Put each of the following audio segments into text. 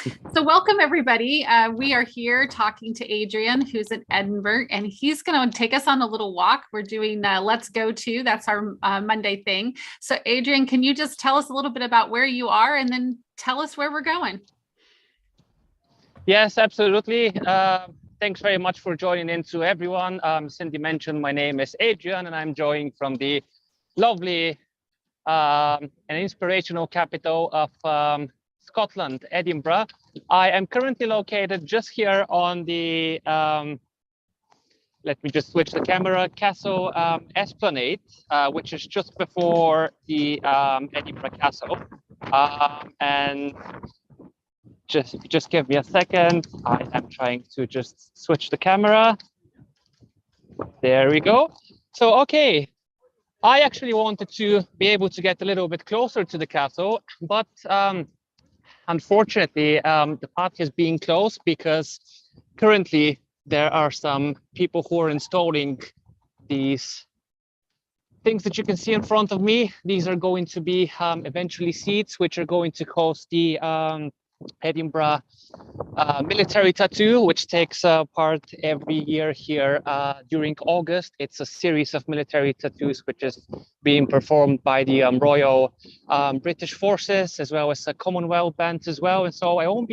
So welcome everybody. We are here talking to Adrian, who's in Edinburgh, and he's going to take us on a little walk. We're doing Let's Go To, that's our Monday thing. So Adrian, can you just tell us a little bit about where you are and then tell us where we're going? Yes, absolutely. Thanks very much for joining in to everyone. Cindy mentioned my name is Adrian and I'm joining from the lovely and inspirational capital of Scotland, Edinburgh. I am currently located just here on the, let me just switch the camera, Castle Esplanade, which is just before the Edinburgh Castle. And just give me a second. I am trying to just switch the camera. There we go. So, okay. I actually wanted to be able to get a little bit closer to the castle, but unfortunately, the path is being closed because currently there are some people who are installing these things that you can see in front of me. These are going to be eventually seats, which are going to host the Edinburgh military tattoo, which takes part every year here during August. It's a series of military tattoos which is being performed by the Royal British Forces as well as a Commonwealth band as well. And so I won't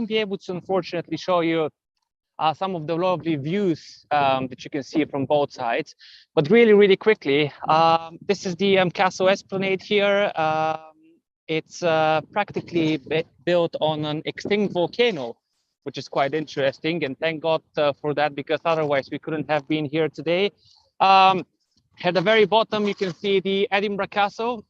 be able to unfortunately show you some of the lovely views that you can see from both sides. But really quickly, this is the Castle Esplanade here. It's practically built on an extinct volcano, which is quite interesting. And thank God for that, because otherwise we couldn't have been here today. At the very bottom, you can see the Edinburgh Castle.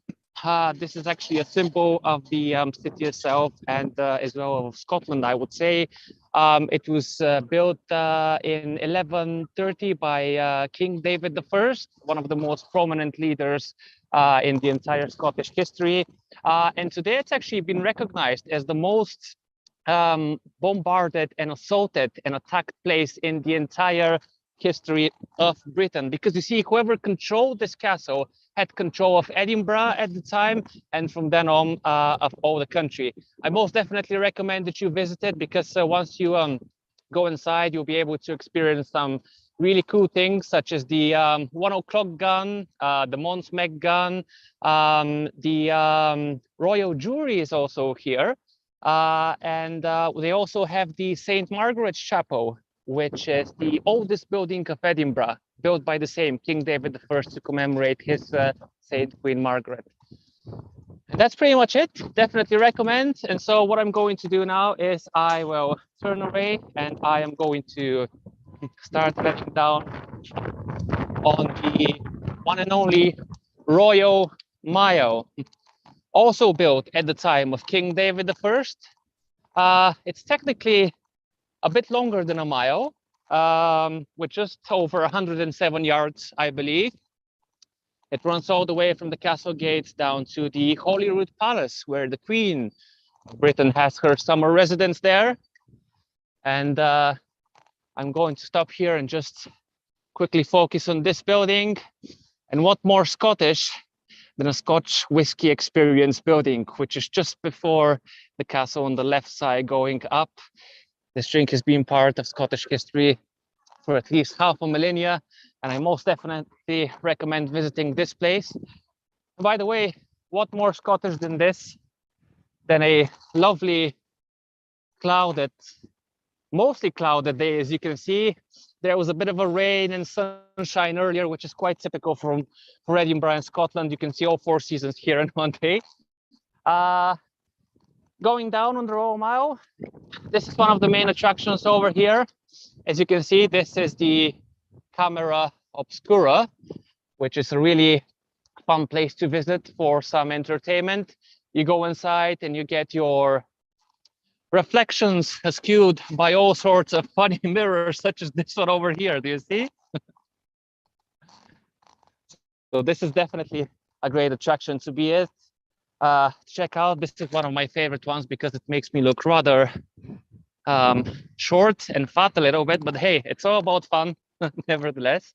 This is actually a symbol of the city itself and as well of Scotland, I would say. It was built in 1130 by King David I, one of the most prominent leaders in the entire Scottish history. And today it's actually been recognized as the most bombarded and assaulted and attacked place in the entire history of Britain, because you see, whoever controlled this castle had control of Edinburgh at the time, and from then on of all the country. I most definitely recommend that you visit it, because once you go inside, you'll be able to experience some really cool things, such as the 1 o'clock gun, the Mons Meg gun, the Royal Jury is also here, and they also have the St. Margaret's Chapel, which is the oldest building of Edinburgh, built by the same King David I to commemorate his Saint Queen Margaret. And that's pretty much it. Definitely recommend. And so what I'm going to do now is I will turn away and I am going to start heading down on the one and only Royal Mile, also built at the time of King David I. It's technically a bit longer than a mile, with just over 107 yards, I believe. It runs all the way from the castle gates down to the Holyrood Palace, where the Queen of Britain has her summer residence there. And I'm going to stop here and just quickly focus on this building. And what more Scottish than a Scotch whiskey experience building, which is just before the castle on the left side going up. This drink has been part of Scottish history for at least half a millennia, and I most definitely recommend visiting this place. And by the way, what more Scottish than this, than a lovely clouded, mostly clouded day. As you can see, there was a bit of a rain and sunshine earlier, which is quite typical for Edinburgh and Scotland. You can see all four seasons here in one day. Going down on the Royal Mile, this is one of the main attractions over here. As you can see, this is the Camera Obscura, which is a really fun place to visit for some entertainment. You go inside and you get your reflections skewed by all sorts of funny mirrors, such as this one over here. Do you see? So this is definitely a great attraction to be at. Check out. This is one of my favorite ones because it makes me look rather short and fat a little bit, but hey, it's all about fun nevertheless.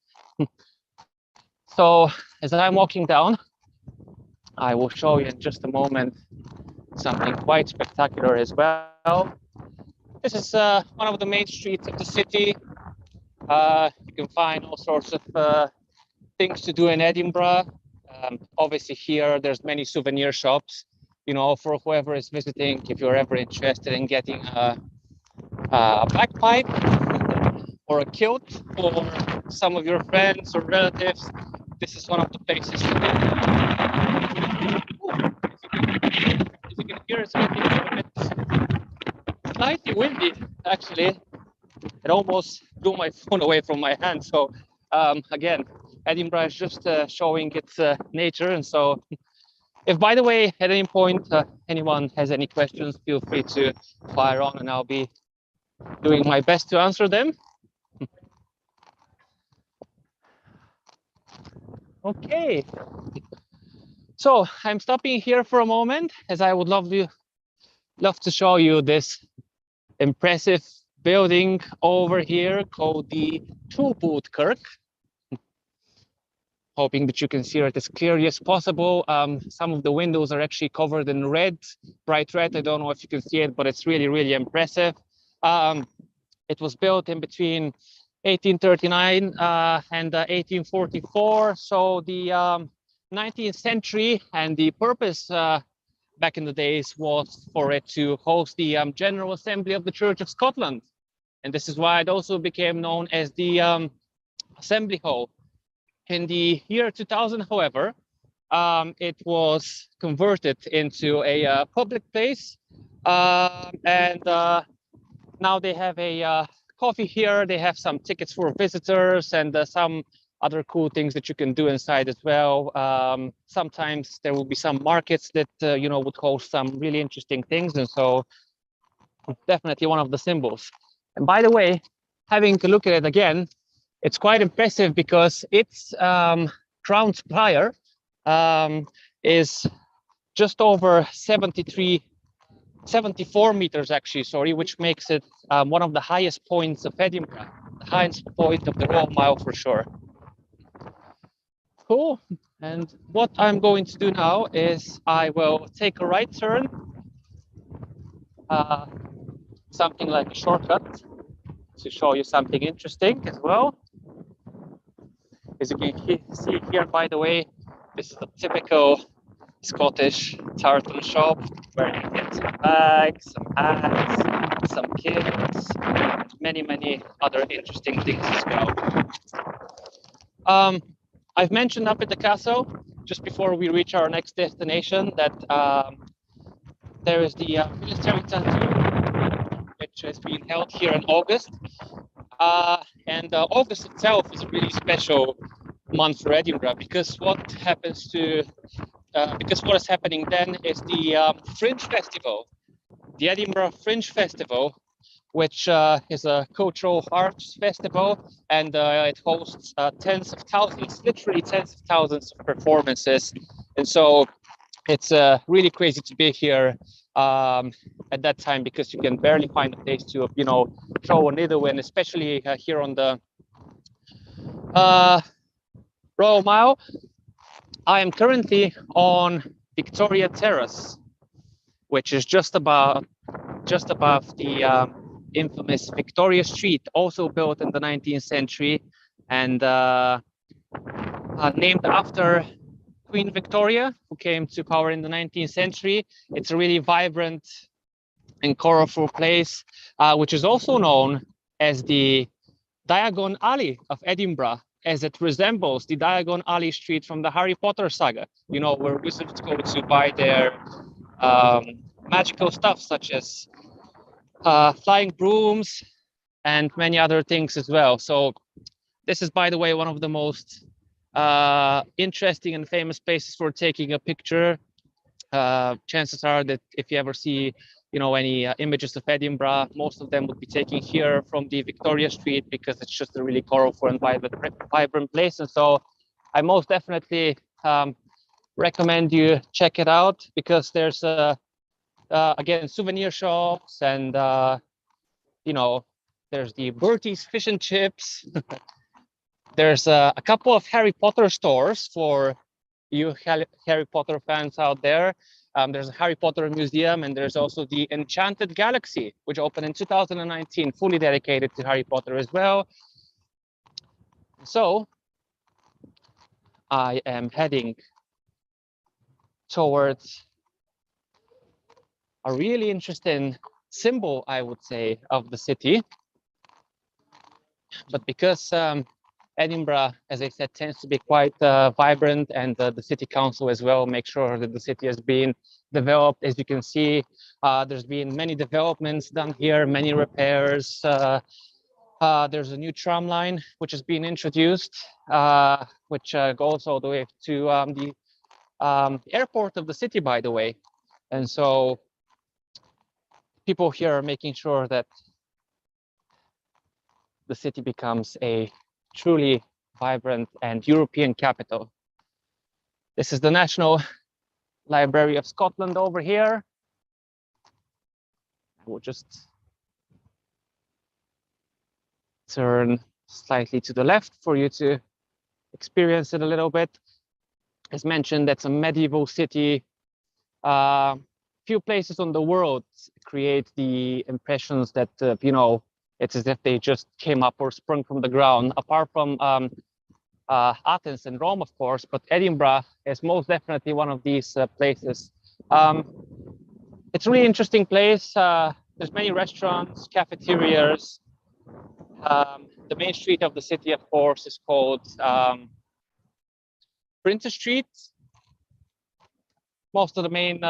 So as I'm walking down, I will show you in just a moment something quite spectacular as well. This is one of the main streets of the city. You can find all sorts of things to do in Edinburgh. Obviously here, there's many souvenir shops, you know, for whoever is visiting, if you're ever interested in getting a bagpipe or a kilt for some of your friends or relatives, this is one of the places to go. As you can hear, it's getting a bit slightly windy, actually. It almost blew my phone away from my hand. So again, Edinburgh is just showing its nature. And so if, by the way, at any point anyone has any questions, feel free to fire on and I'll be doing my best to answer them. Okay. So I'm stopping here for a moment as I would love to show you this impressive building over here called the Two Boot Kirk. Hoping that you can see it as clearly as possible. Some of the windows are actually covered in red, bright red. I don't know if you can see it, but it's really, really impressive. It was built in between 1839 and 1844. So the 19th century, and the purpose back in the days was for it to host the General Assembly of the Church of Scotland. And this is why it also became known as the Assembly Hall. In the year 2000, however, it was converted into a public place. And now they have a coffee here. They have some tickets for visitors and some other cool things that you can do inside as well. Sometimes there will be some markets that, you know, would host some really interesting things. And so definitely one of the symbols. And by the way, having a look at it again, it's quite impressive because its crown spire is just over 74 meters actually, sorry, which makes it one of the highest points of Edinburgh, the highest point of the Royal Mile for sure. Cool. And what I'm going to do now is I will take a right turn, something like a shortcut, to show you something interesting as well. As you can see here, by the way, this is a typical Scottish tartan shop where you get some bags, some hats, some kilts, and many other interesting things as well. I've mentioned up at the castle, just before we reach our next destination, that there is the military tattoo, which has been held here in August. And August itself is a really special month for Edinburgh because what is happening then is the Fringe Festival, the Edinburgh Fringe Festival, which is a cultural arts festival, and it hosts tens of thousands, literally tens of thousands of performances. And so it's really crazy to be here at that time because you can barely find a place to, you know, throw a needle in, especially here on the Royal Mile. I am currently on Victoria Terrace, which is just above the infamous Victoria Street, also built in the 19th century and named after Queen Victoria, who came to power in the 19th century. It's a really vibrant and colorful place, which is also known as the Diagon Alley of Edinburgh, as it resembles the Diagon Alley street from the Harry Potter saga, you know, where wizards go to buy their magical stuff, such as flying brooms and many other things as well. So this is, by the way, one of the most interesting and famous places for taking a picture. Chances are that if you ever see, you know, any images of Edinburgh, most of them would be taken here from the Victoria Street because it's just a really colorful and vibrant place. And so I most definitely recommend you check it out because there's again souvenir shops and you know, there's the Bertie's fish and chips. There's a couple of Harry Potter stores for you Harry Potter fans out there. There's a Harry Potter museum, and there's also the Enchanted Galaxy, which opened in 2019, fully dedicated to Harry Potter as well. So I am heading towards a really interesting symbol, I would say, of the city. But because Edinburgh, as I said, tends to be quite vibrant, and the city council as well make sure that the city has been developed. As you can see, there's been many developments done here, many repairs. There's a new tram line which has been introduced, which goes all the way to the airport of the city, by the way. And so people here are making sure that the city becomes a truly vibrant and European capital. This is the National Library of Scotland over here. I will just turn slightly to the left for you to experience it a little bit. As mentioned, that's a medieval city. Few places on the world create the impressions that, you know, it's as if they just came up or sprung from the ground, apart from Athens and Rome, of course, but Edinburgh is most definitely one of these places. It's a really interesting place. There's many restaurants, cafeterias. The main street of the city, of course, is called Princes Street. Most of the main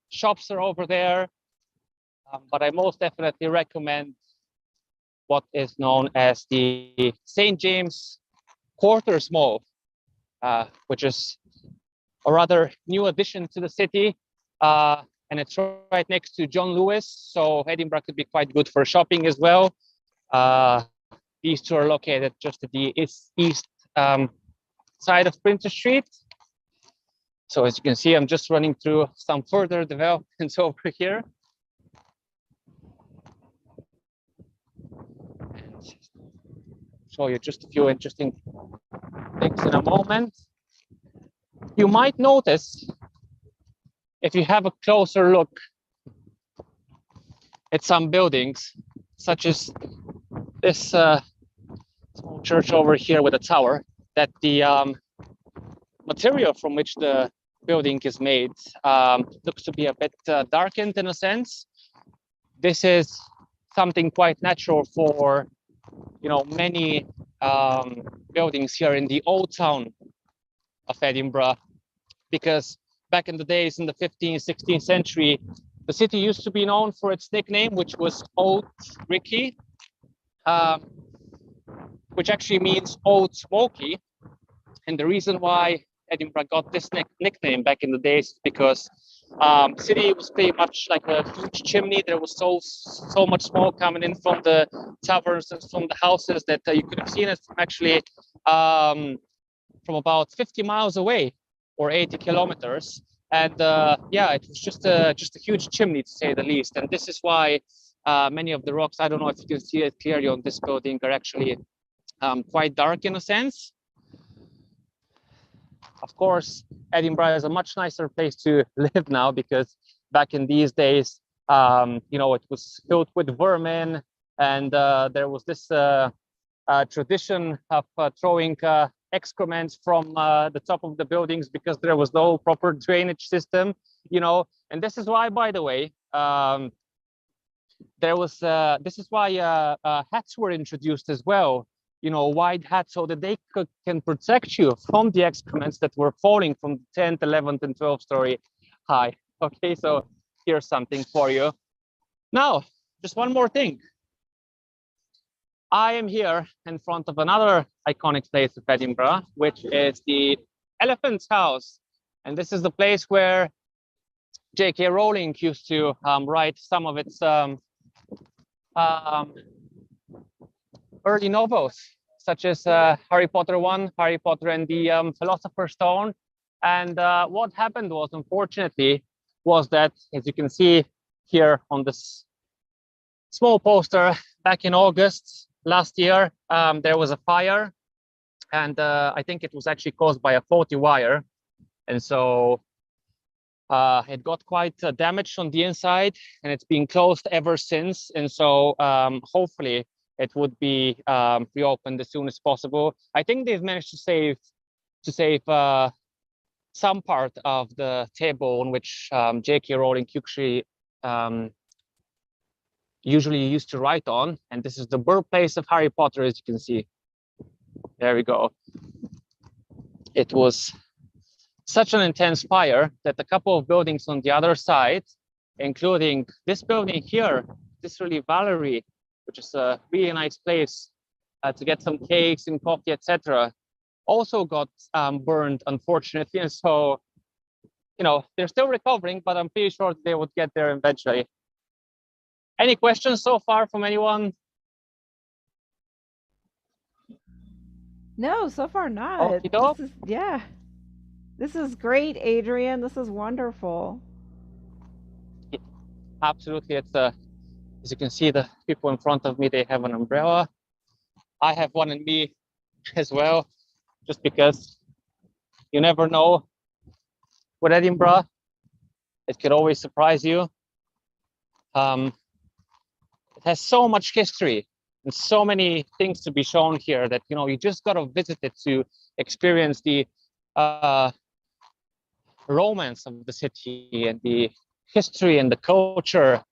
shops are over there, but I most definitely recommend what is known as the St. James Quarters Mall, which is a rather new addition to the city, and it's right next to John Lewis, so Edinburgh could be quite good for shopping as well. These two are located just at the east side of Princes Street. So as you can see, I'm just running through some further developments over here. And show you just a few interesting things in a moment. You might notice, if you have a closer look at some buildings, such as this small church over here with a tower, that the material from which the building is made looks to be a bit darkened in a sense. This is something quite natural for, you know, many buildings here in the old town of Edinburgh, because back in the days in the 15th, 16th century, the city used to be known for its nickname, which was Old Ricky, which actually means Old Smoky. And the reason why Edinburgh got this nickname back in the days is because the city was pretty much like a huge chimney. There was so much smoke coming in from the taverns and from the houses that you could have seen it from actually from about 50 miles away, or 80 kilometers. And yeah, it was just a huge chimney, to say the least. And this is why many of the rocks, I don't know if you can see it clearly on this building, are actually quite dark in a sense. Of course, Edinburgh is a much nicer place to live now, because back in these days, you know, it was filled with vermin, and there was this tradition of throwing excrement from the top of the buildings, because there was no proper drainage system, you know. And this is why, by the way, this is why hats were introduced as well. You know, wide hats, so that they can protect you from the excrements that were falling from the 10th, 11th, and 12th story high. Okay, so here's something for you. Now, just one more thing. I am here in front of another iconic place of Edinburgh, which is the Elephant's House. And this is the place where J.K. Rowling used to write some of its early novels, such as Harry Potter 1, Harry Potter and the Philosopher's Stone. And what happened was, unfortunately, was that, as you can see here on this small poster, back in August last year, there was a fire. And I think it was actually caused by a faulty wire. And so It got quite damaged on the inside, and it's been closed ever since. And so hopefully it would be reopened as soon as possible. I think they've managed to save some part of the table on which J.K. Rowling usually used to write on. And this is the birthplace of Harry Potter, as you can see. There we go. It was such an intense fire that a couple of buildings on the other side, including this building here, this really Valerie, which is a really nice place to get some cakes and coffee, etc., also got burned, unfortunately. And so, you know, they're still recovering, but I'm pretty sure they would get there eventually. Any questions so far from anyone? No, so far not. Yeah. This is great, Adrian. This is wonderful. Yeah, absolutely. It's as you can see, the people in front of me, they have an umbrella. I have one in me as well, just because you never know with Edinburgh. It could always surprise you. It has so much history and so many things to be shown here that, you know, you just got to visit it to experience the romance of the city and the history and the culture,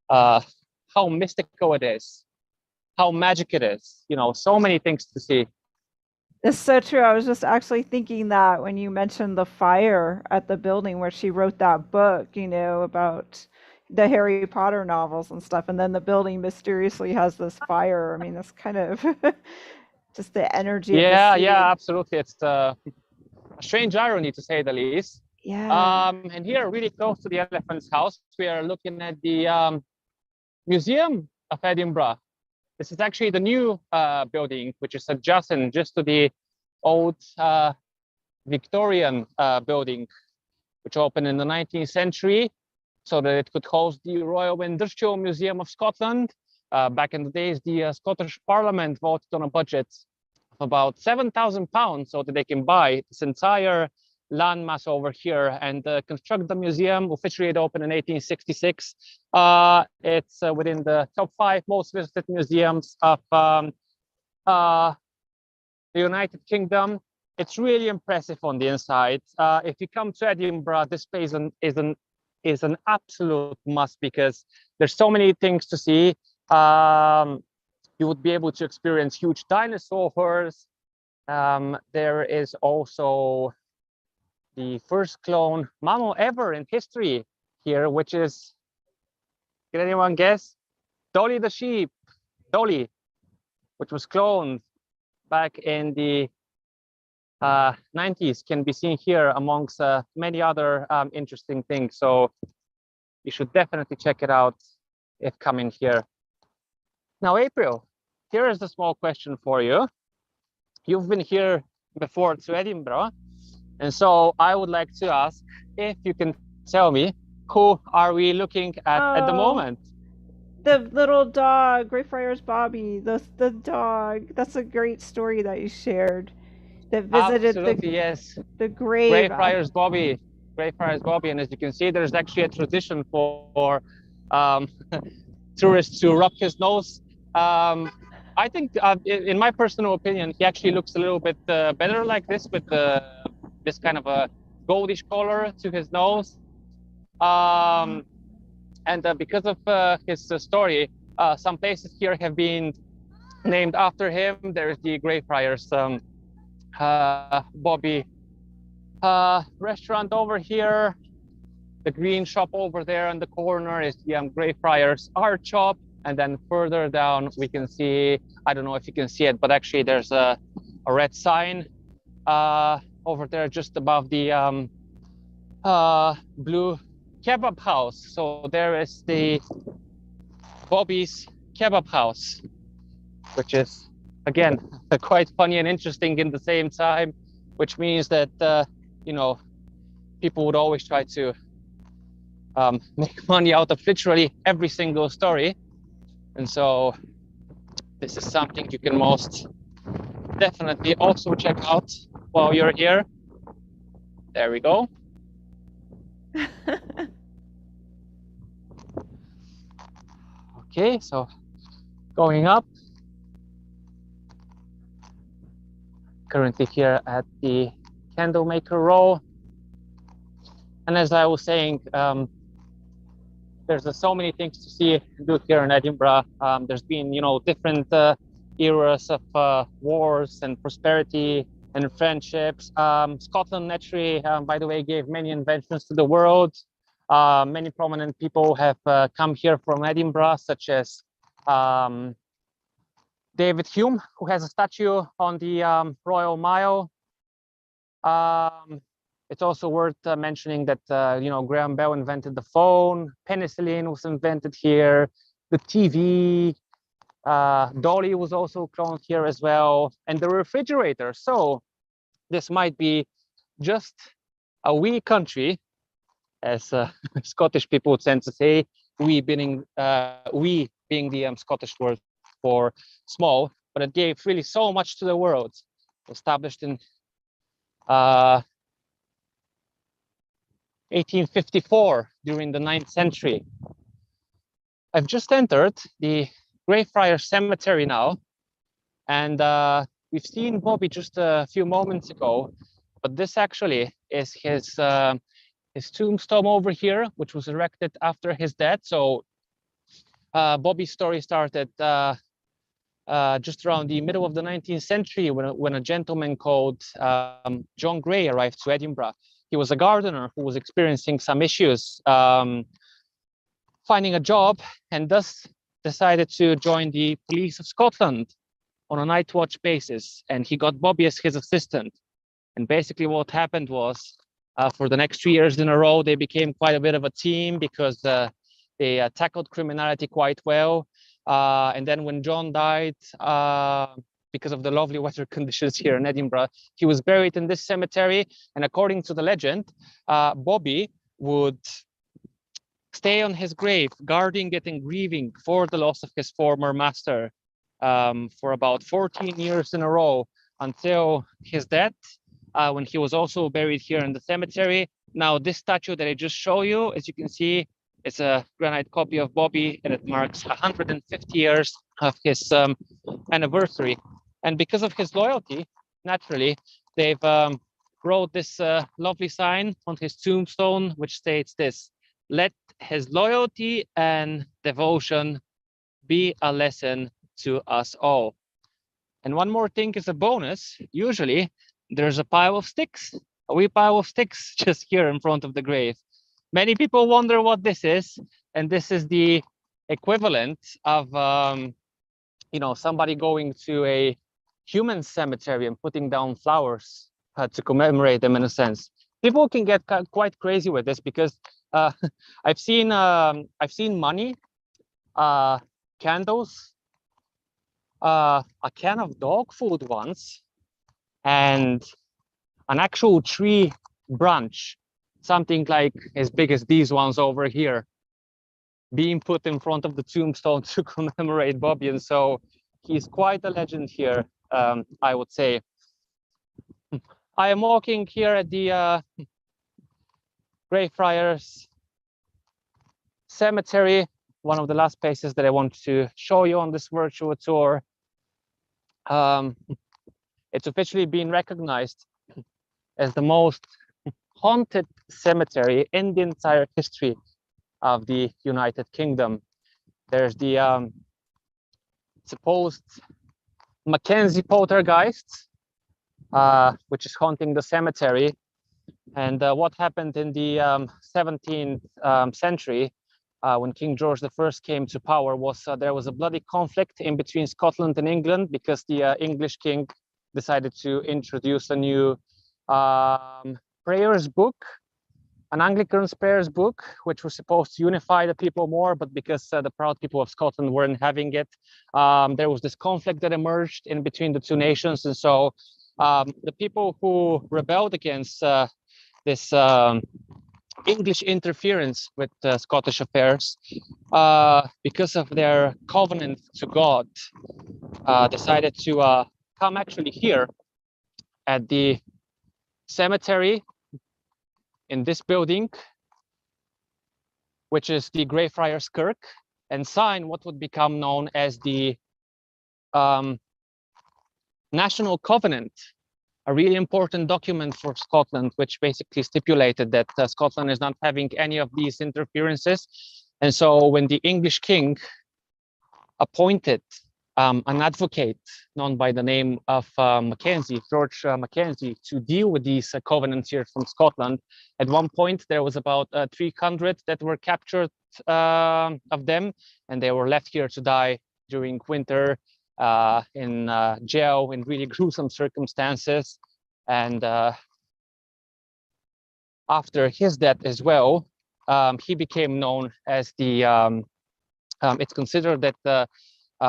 how mystical it is, how magic it is, you know, so many things to see. It's so true. I was just actually thinking that when you mentioned the fire at the building where she wrote that book, you know, about the Harry Potter novels and stuff, and then the building mysteriously has this fire. I mean, that's kind of just the energy of the sea. Yeah, absolutely. It's a strange irony, to say the least. Yeah. And here, really close to the Elephant's House, we are looking at the Museum of Edinburgh. This is actually the new building, which is adjacent just to the old Victorian building, which opened in the 19th century, so that it could host the Royal Industrial Museum of Scotland. Back in the days, the Scottish Parliament voted on a budget of about £7,000 so that they can buy this entire landmass over here and construct the museum. Officially, it opened in 1866. It's within the top 5 most visited museums of the United Kingdom. It's really impressive on the inside. If you come to Edinburgh, this place is an absolute must because there's so many things to see. You would be able to experience huge dinosaurs. There is also the first clone mammal ever in history here, which is, can anyone guess? Dolly the sheep, Dolly, which was cloned back in the 90s, can be seen here amongst many other interesting things. So you should definitely check it out if coming here. Now, April, here is the small question for you. You've been here before to Edinburgh. And so I would like to ask if you can tell me, who are we looking at the moment? The little dog, Greyfriars Bobby, the dog. That's a great story that you shared. That visited the grave. Greyfriars Bobby. Greyfriars Bobby. And as you can see, there's actually a tradition for tourists to rub his nose. I think, in my personal opinion, he actually looks a little bit better like this with this kind of a goldish color to his nose. And because of his story, some places here have been named after him. There's the Greyfriars Bobby restaurant over here. The green shop over there in the corner is the Greyfriars Art Shop. And then further down, we can see, I don't know if you can see it, but actually there's a red sign over there just above the blue kebab house. So there is the Bobby's Kebab House, which is, again, quite funny and interesting in the same time, which means that, you know, people would always try to make money out of literally every single story. And so this is something you can most definitely also check out while you're here. There we go. Okay, so going up. Currently here at the Candlemaker Row. And as I was saying, there's so many things to see and do here in Edinburgh. There's been, different eras of wars and prosperity and friendships. Scotland naturally, by the way, gave many inventions to the world. Many prominent people have come here from Edinburgh, such as David Hume, who has a statue on the Royal Mile. It's also worth mentioning that Graham Bell invented the phone, penicillin was invented here, the TV, Dolly was also cloned here as well, and the refrigerator. So this might be just a wee country, as Scottish people tend to say, we being the Scottish word for small, but it gave really so much to the world. Established in 1854 during the 9th century. I've just entered the Greyfriars Cemetery now, and we've seen Bobby just a few moments ago, but this actually is his tombstone over here, which was erected after his death. So Bobby's story started just around the middle of the 19th century when a gentleman called John Gray arrived to Edinburgh. He was a gardener who was experiencing some issues finding a job, and thus decided to join the police of Scotland on a night watch basis. And he got Bobby as his assistant. And basically what happened was for the next 3 years in a row, they became quite a bit of a team because they tackled criminality quite well. And then when John died, because of the lovely weather conditions here in Edinburgh, he was buried in this cemetery. And according to the legend, Bobby would stay on his grave, guarding it and grieving for the loss of his former master for about 14 years in a row until his death, when he was also buried here in the cemetery. Now, this statue that I just showed you, as you can see, it's a granite copy of Bobby, and it marks 150 years of his anniversary. And because of his loyalty, naturally, they've wrote this lovely sign on his tombstone, which states this: "Let his loyalty and devotion be a lesson to us all." And one more thing is a bonus. Usually, there's a pile of sticks, a wee pile of sticks just here in front of the grave. Many people wonder what this is, and this is the equivalent of somebody going to a human cemetery and putting down flowers to commemorate them, in a sense. People can get quite crazy with this because I've seen money, candles, a can of dog food once, and an actual tree branch, something like as big as these ones over here, being put in front of the tombstone to commemorate Bobby. And so he's quite a legend here, I would say. I am walking here at the Greyfriars Cemetery, one of the last places that I want to show you on this virtual tour. It's officially been recognized as the most haunted cemetery in the entire history of the United Kingdom. There's the supposed Mackenzie poltergeist, which is haunting the cemetery. And what happened in the 17th century, when King George I came to power, was there was a bloody conflict in between Scotland and England because the English king decided to introduce a new prayers book, an Anglican prayers book, which was supposed to unify the people more, but because the proud people of Scotland weren't having it, there was this conflict that emerged in between the two nations. And so the people who rebelled against this English interference with Scottish affairs, because of their covenant to God, decided to come actually here at the cemetery in this building which is the Greyfriars Kirk, and sign what would become known as the National Covenant, a really important document for Scotland, which basically stipulated that Scotland is not having any of these interferences. And so when the English king appointed an advocate known by the name of Mackenzie, George Mackenzie, to deal with these covenants here from Scotland. At one point, there was about 300 that were captured of them, and they were left here to die during winter in jail in really gruesome circumstances. And after his death as well, he became known as the, it's considered that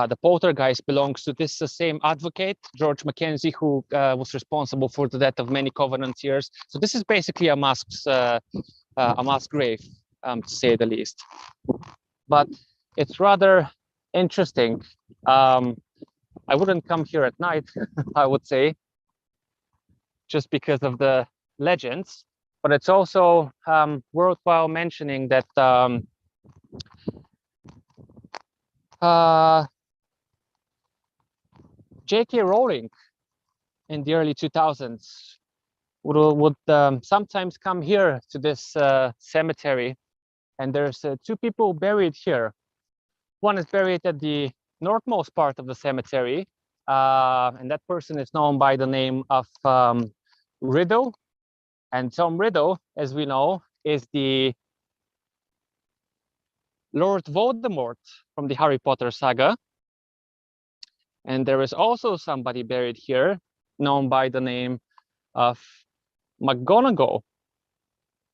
the poltergeist belongs to this same advocate, George Mackenzie, who was responsible for the death of many Covenanters. So this is basically a mass grave, to say the least. But it's rather interesting. I wouldn't come here at night, I would say, just because of the legends. But it's also worthwhile mentioning that J.K. Rowling in the early 2000s would sometimes come here to this cemetery, and there's two people buried here. One is buried at the northmost part of the cemetery, and that person is known by the name of Riddle. And Tom Riddle, as we know, is the Lord Voldemort from the Harry Potter saga. And there is also somebody buried here known by the name of McGonagall.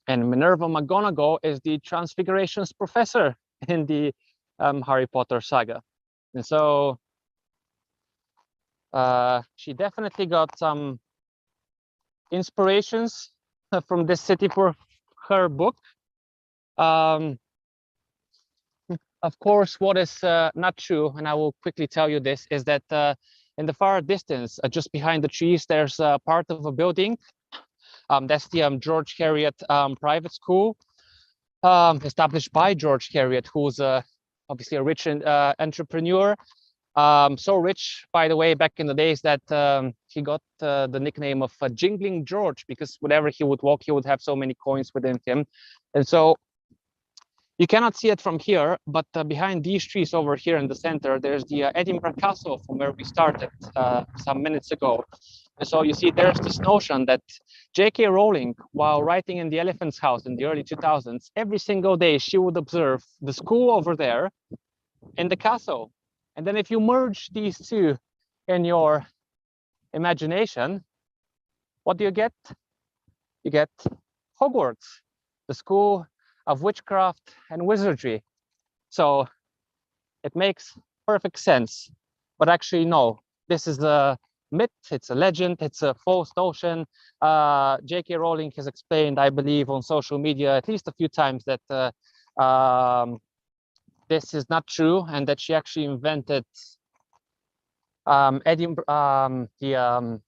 And Minerva McGonagall is the Transfigurations professor in the Harry Potter saga. And so she definitely got some inspirations from this city for her book. Of course, what is not true, and I will quickly tell you this, is that in the far distance, just behind the trees, there's a part of a building. That's the George Heriot private school, established by George Heriot, who's obviously a rich entrepreneur. So rich, by the way, back in the days that he got the nickname of Jingling George, because whenever he would walk, he would have so many coins within him. And so you cannot see it from here, but behind these trees over here in the center, there's the Edinburgh Castle from where we started some minutes ago. And so you see, there's this notion that J.K. Rowling, while writing in the Elephant's House in the early 2000s, every single day she would observe the school over there and the castle. And then if you merge these two in your imagination, what do you get? You get Hogwarts, the school of witchcraft and wizardry. So it makes perfect sense. But actually, no, this is a myth, it's a legend, it's a false notion. J.K. Rowling has explained, I believe, on social media at least a few times that this is not true, and that she actually invented the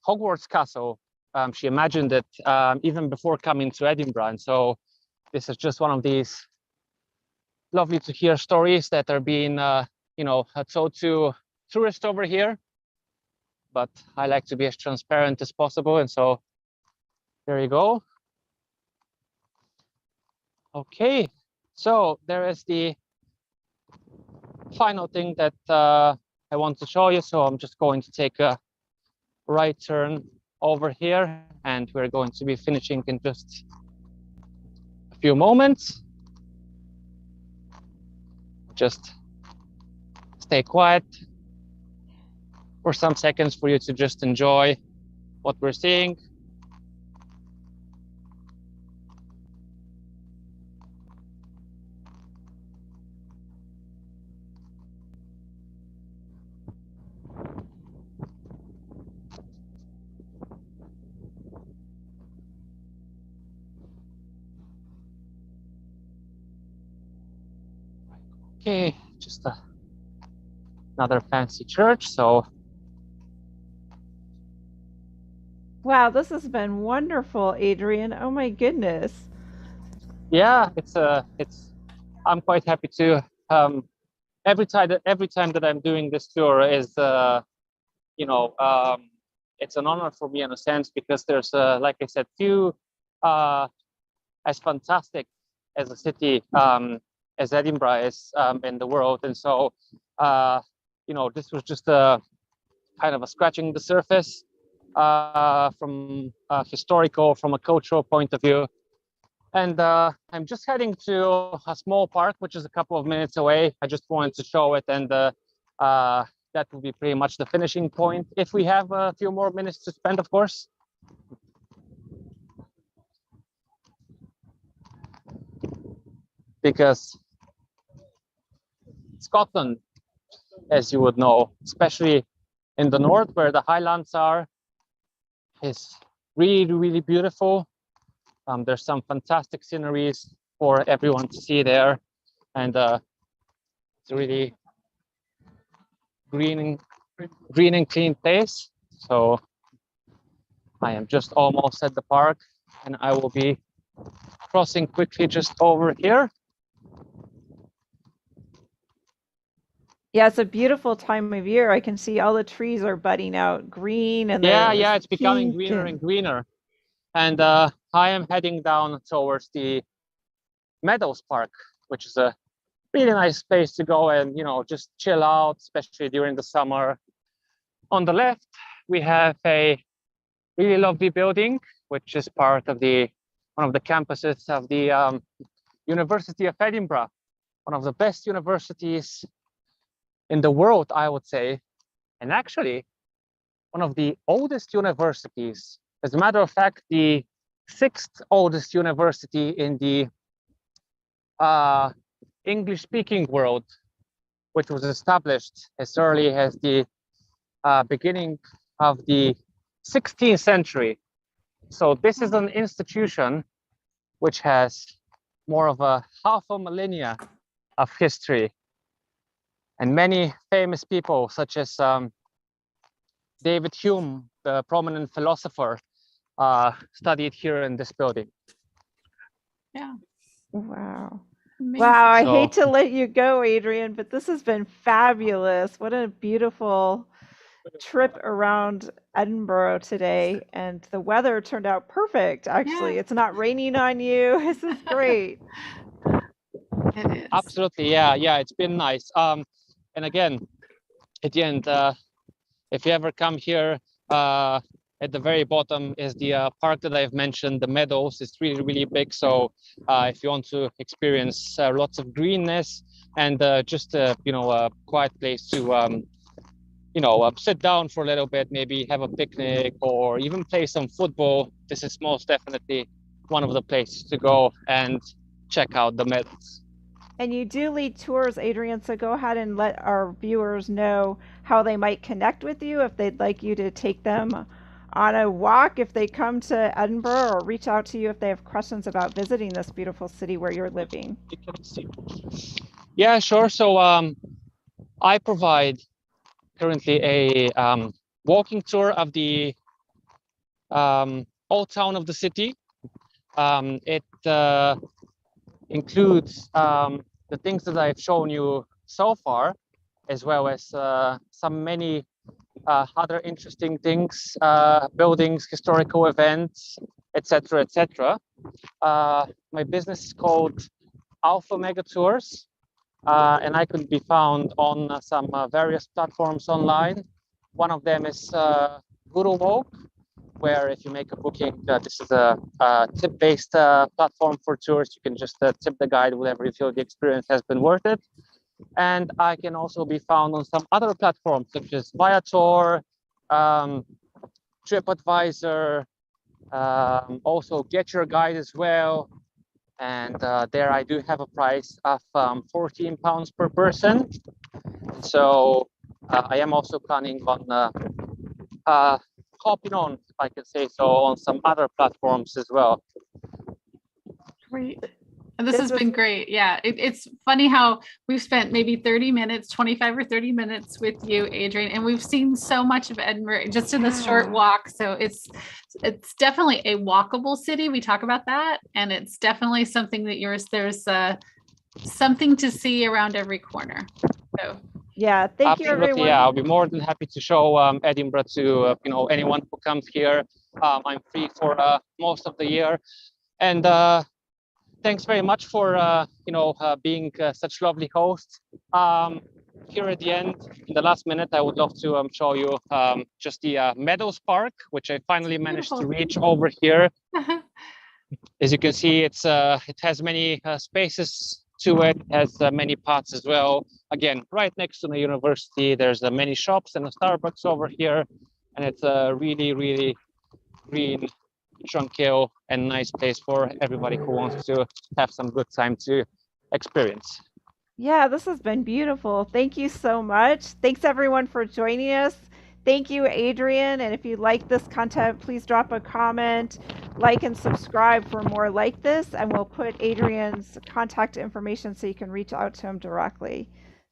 Hogwarts castle. She imagined it even before coming to Edinburgh. And so this is just one of these lovely to hear stories that are being, told to tourists over here. But I like to be as transparent as possible. And so there you go. Okay, so there is the final thing that I want to show you. So I'm just going to take a right turn over here, and we're going to be finishing in just a few moments. Just stay quiet for some seconds for you to just enjoy what we're seeing. Okay, just another fancy church. So Wow, this has been wonderful, Adrian. Oh my goodness. yeah, it's I'm quite happy to. Every time that I'm doing this tour is, it's an honor for me in a sense, because there's, like I said, few as fantastic as a city as Edinburgh is in the world, and so this was just a kind of a scratching the surface from a historical, from a cultural point of view. And I'm just heading to a small park, which is a couple of minutes away. I just wanted to show it, and that will be pretty much the finishing point, if we have a few more minutes to spend, of course. Because Scotland, as you would know, especially in the north where the Highlands are, is really, really beautiful. There's some fantastic sceneries for everyone to see there, and it's a really green and clean place. So I am just almost at the park, and I will be crossing quickly just over here. Yeah, it's a beautiful time of year. I can see all the trees are budding out green, and yeah, it's becoming pink greener and greener. And I am heading down towards the Meadows Park, which is a really nice place to go and, just chill out, especially during the summer. On the left, we have a really lovely building, which is part of one of the campuses of the University of Edinburgh, one of the best universities in the world, I would say, and actually one of the oldest universities. As a matter of fact, the 6th oldest university in the English-speaking world, which was established as early as the beginning of the 16th century. So this is an institution which has more of a half a millennia of history, and many famous people, such as David Hume, the prominent philosopher, studied here in this building. Yeah. Wow. Amazing. Wow, I hate to let you go, Adrian, but this has been fabulous. What a beautiful trip around Edinburgh today, and the weather turned out perfect, actually. Yeah. It's not raining on you. This is great. It is. Absolutely, yeah, it's been nice. And again, at the end, if you ever come here, at the very bottom is the park that I've mentioned, the Meadows. It's really, really big. So if you want to experience lots of greenness and just a quiet place to sit down for a little bit, maybe have a picnic or even play some football, this is most definitely one of the places to go and check out the Meadows. And you do lead tours, Adrian, so go ahead and let our viewers know how they might connect with you if they'd like you to take them on a walk if they come to Edinburgh, or reach out to you if they have questions about visiting this beautiful city where you're living. Yeah, sure. So I provide currently a walking tour of the old town of the city. It includes the things that I've shown you so far, as well as many other interesting things, buildings, historical events, etc., etc. My business is called Alfamega Tours, and I could be found on some various platforms online. One of them is Go, where if you make a booking, this is a tip-based platform for tours. You can just tip the guide whatever you feel the experience has been worth it. And I can also be found on some other platforms such as Viator, TripAdvisor, also Get Your Guide as well. And there I do have a price of £14 per person. So I am also planning on hopping on, if I can say so, on some other platforms as well. Great. And this has been great. Yeah, it's funny how we've spent maybe 30 minutes, 25 or 30 minutes with you, Adrian, and we've seen so much of Edinburgh just in this short walk. So it's definitely a walkable city. We talk about that, and it's definitely something that there's something to see around every corner. So Yeah, thank you, Absolutely, everyone. yeah. I'll be more than happy to show Edinburgh to anyone who comes here. I'm free for most of the year, and thanks very much for being such lovely hosts. Here at the end, in the last minute, I would love to show you just the Meadows Park, which I finally managed to reach over here. As you can see, it has many spaces to it, has many paths as well. Again, right next to the university, there's many shops and a Starbucks over here, and it's a really, really green, tranquil, and nice place for everybody who wants to have some good time to experience. Yeah, this has been beautiful. Thank you so much. Thanks everyone for joining us. Thank you, Adrian. And if you like this content, please drop a comment, like, and subscribe for more like this. And we'll put Adrian's contact information so you can reach out to him directly.